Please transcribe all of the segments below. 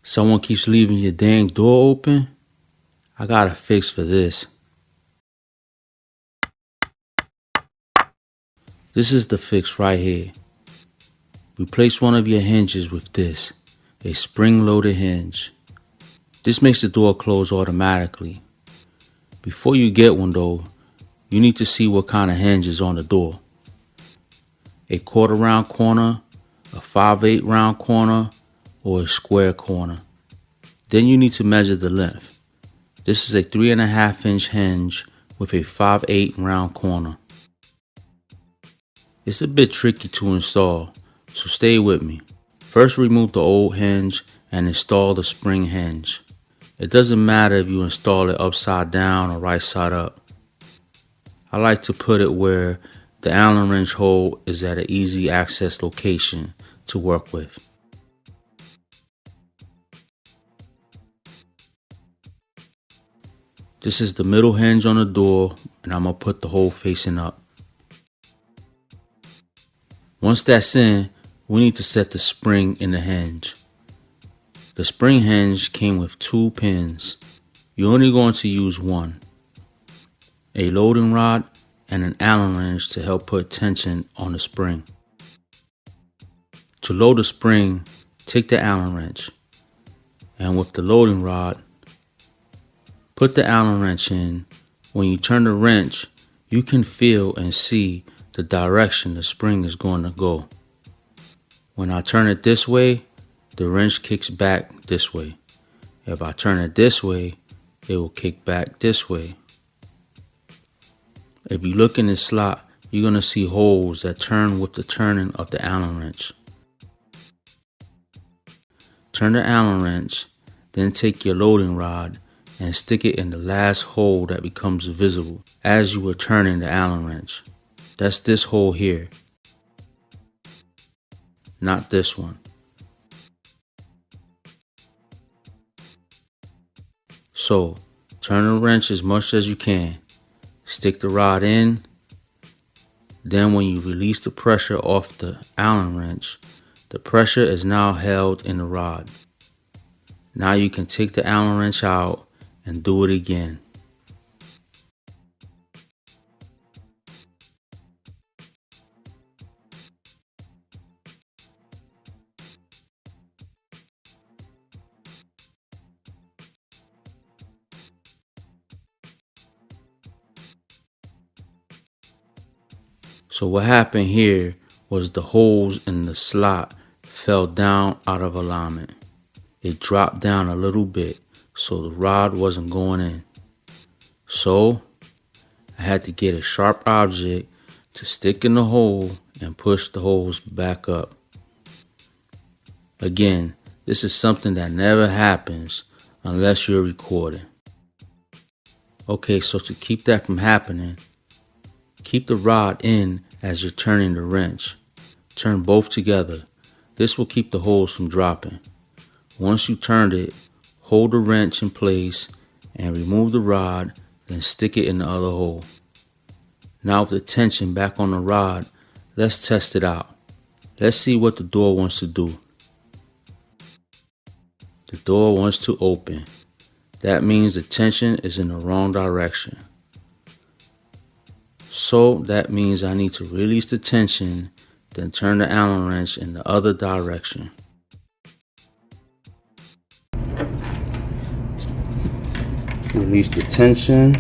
Someone keeps leaving your dang door open? I got a fix for this. This is the fix right here. Replace one of your hinges with this, a spring-loaded hinge. This makes the door close automatically. Before you get one though, you need to see what kind of hinge is on the door. A 1/4 round corner, a 5/8 round corner, or a square corner. Then you need to measure the length. This is a 3.5 inch hinge with a 5/8 round corner. It's a bit tricky to install, so stay with me. First, remove the old hinge and install the spring hinge. It doesn't matter if you install it upside down or right side up. I like to put it where the Allen wrench hole is at an easy access location to work with. This is the middle hinge on the door, and I'm going to put the hole facing up. Once that's in, we need to set the spring in the hinge. The spring hinge came with 2 pins. You're only going to use one. A loading rod and an Allen wrench to help put tension on the spring. To load the spring, take the Allen wrench, and with the loading rod, put the Allen wrench in. When you turn the wrench, you can feel and see the direction the spring is going to go. When I turn it this way, the wrench kicks back this way. If I turn it this way, it will kick back this way. If you look in this slot, you're going to see holes that turn with the turning of the Allen wrench. Turn the Allen wrench, then take your loading rod and stick it in the last hole that becomes visible as you are turning the Allen wrench. That's this hole here, not this one. So, turn the wrench as much as you can. Stick the rod in. Then when you release the pressure off the Allen wrench, the pressure is now held in the rod. Now you can take the Allen wrench out and do it again. So what happened here was the holes in the slot fell down out of alignment. It dropped down a little bit, so the rod wasn't going in. So I had to get a sharp object to stick in the hole and push the holes back up. Again, this is something that never happens unless you're recording. Okay, so to keep that from happening, keep the rod in as you're turning the wrench. Turn both together. This will keep the holes from dropping. Once you turned it, hold the wrench in place and remove the rod, then stick it in the other hole. Now with the tension back on the rod, let's test it out. Let's see what the door wants to do. The door wants to open. That means the tension is in the wrong direction. So that means I need to release the tension, then turn the Allen wrench in the other direction. Release the tension.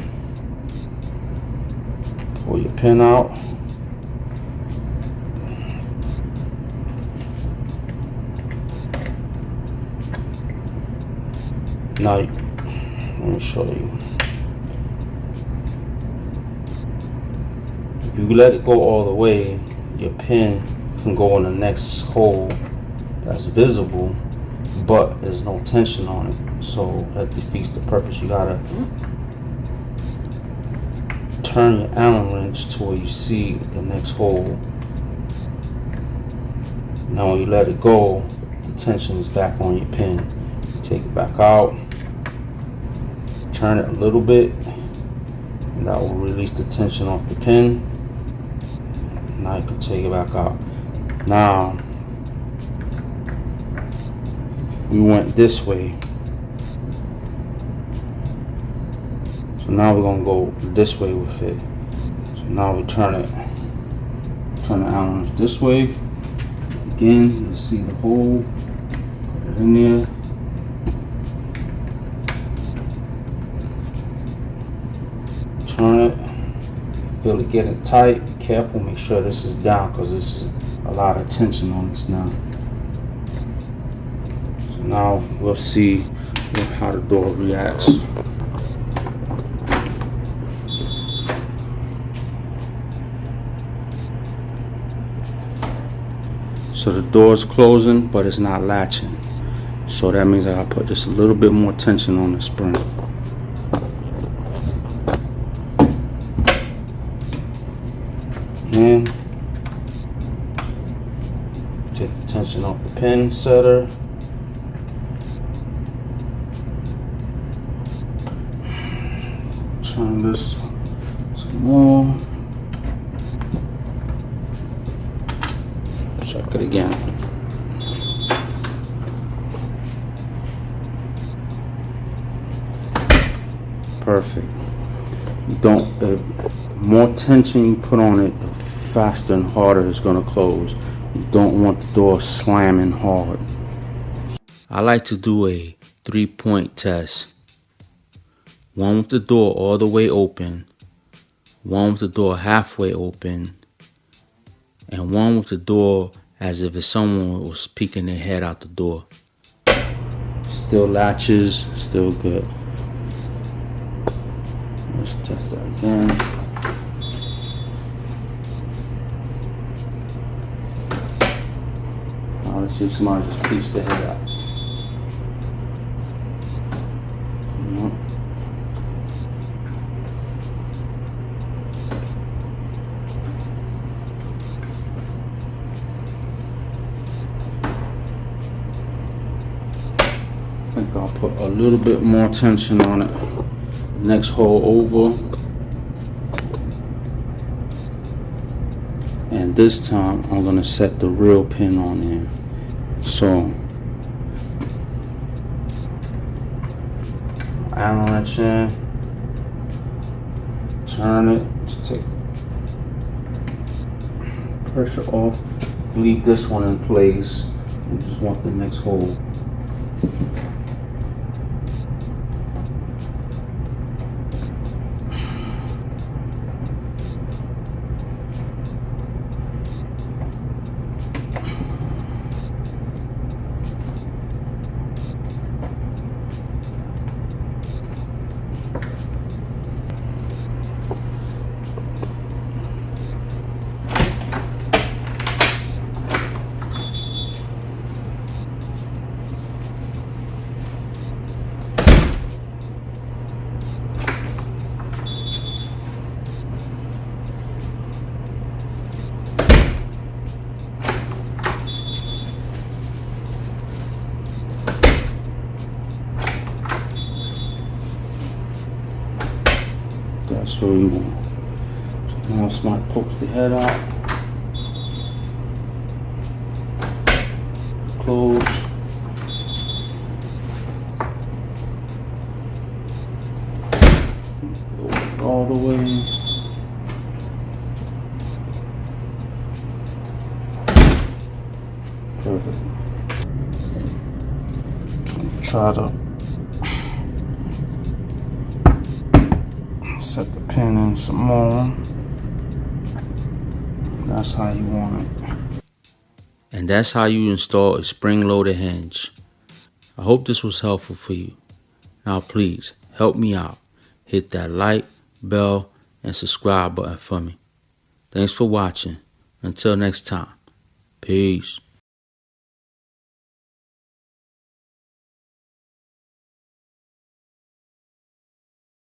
Pull your pin out. Now, let me show you. If you let it go all the way, your pin can go in the next hole that's visible, but there's no tension on it. So that defeats the purpose. You gotta turn your Allen wrench to where you see the next hole. Now when you let it go, the tension is back on your pin. You take it back out, turn it a little bit, and that will release the tension off the pin. Now you can take it back out. Now we went this way. So now we're gonna go this way with it. So now we turn the Allen this way. Again, you see the hole, put it in there. Turn it, feel it getting tight. Be careful, make sure this is down because this is a lot of tension on this now. So now we'll see how the door reacts. So the door is closing, but it's not latching. So that means I gotta put just a little bit more tension on the spring. And take the tension off the pin setter. Turn this some more. Check it again. Perfect. The more tension you put on it, the faster and harder it's going to close. You don't want the door slamming hard. I like to do a 3-point test. One with the door all the way open, one with the door halfway open, and one with the door as if someone was peeking their head out the door. Still latches, still good. Let's test that again. Now let's see if somebody just peeks their head out. Nope. I think I'll put a little bit more tension on it. Next hole over. And this time I'm gonna set the real pin on there. So Allen wrench in, turn it to take pressure off, leave this one in place. We just want the next hole. That's what we want. So now somebody pokes the head out. Close. Go all the way. Perfect. Try to set the pin in some more. That's how you want it. And that's how you install a spring-loaded hinge. I hope this was helpful for you. Now please, help me out. Hit that like, bell, and subscribe button for me. Thanks for watching. Until next time. Peace.